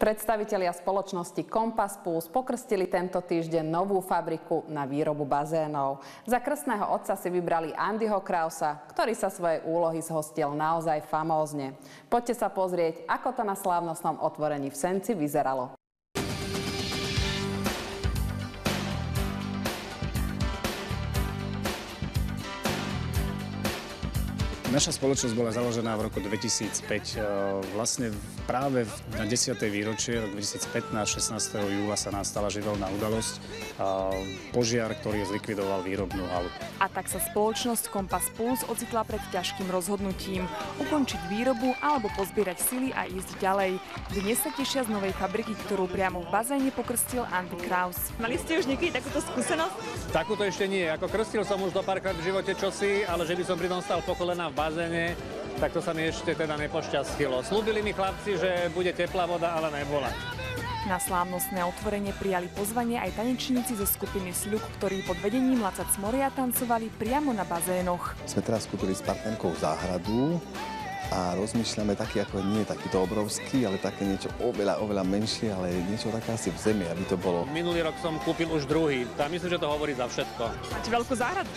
Predstavitelia spoločnosti Compass Plus pokrstili tento týždeň novú fabriku na výrobu bazénov. Za krstného otca si vybrali Andyho Krausa, ktorý sa svojej úlohy zhostil naozaj famózne. Poďte sa pozrieť, ako to na slávnostnom otvorení v Senci vyzeralo. Naša spoločnosť bola založená v roku 2005. Vlastne práve na 10. výročie, rok 2015, 16. júla sa nastala živelná udalosť. Požiar, ktorý zlikvidoval výrobnú halu. A tak sa spoločnosť Compass Plus ocitla pred ťažkým rozhodnutím. Ukončiť výrobu alebo pozbierať sily a ísť ďalej. Dnes sa tešia z novej fabriky, ktorú priamo v bazéne pokrstil Andy Kraus. Mali ste už niekedy takúto skúsenosť? Takúto ešte nie. Ako krstil som už do párkrát v živote čosi, ale že by som pri tom stal po kolená v bazéne, tak to sa mi ešte teda nepošťastilo. Slúbili mi chlapci, že bude teplá voda, ale nebola. Na slávnostné otvorenie prijali pozvanie aj tanečníci zo skupiny Sľub, ktorí pod vedením Laca Cmoria tancovali priamo na bazénoch. Sme teraz kúpili s partnerkou záhradu a rozmýšľame taký, ako nie takýto obrovský, ale také niečo oveľa menšie, ale niečo také asi v zemi, aby to bolo. Minulý rok som kúpil už druhý. Tá myslím, že to hovorí za všetko. Máte veľkú záhradu?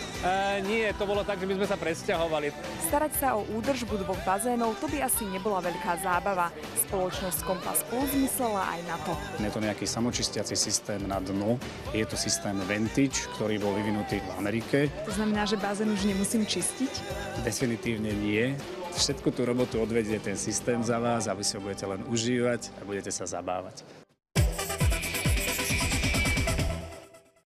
Nie, to bolo tak, že my sme sa presťahovali. Starať sa o údržbu dvoch bazénov, to by asi nebola veľká zábava. Spoločnosť Compass Plus myslela aj na to. Je to nejaký samočistiaci systém na dno. Je to systém Vantage, ktorý bol vyvinutý v Amerike. To znamená, že bazén už nemusím čistiť? Definitívne nie. Všetku tú robotu odvedie ten systém za vás a vy si ho budete len užívať a budete sa zabávať.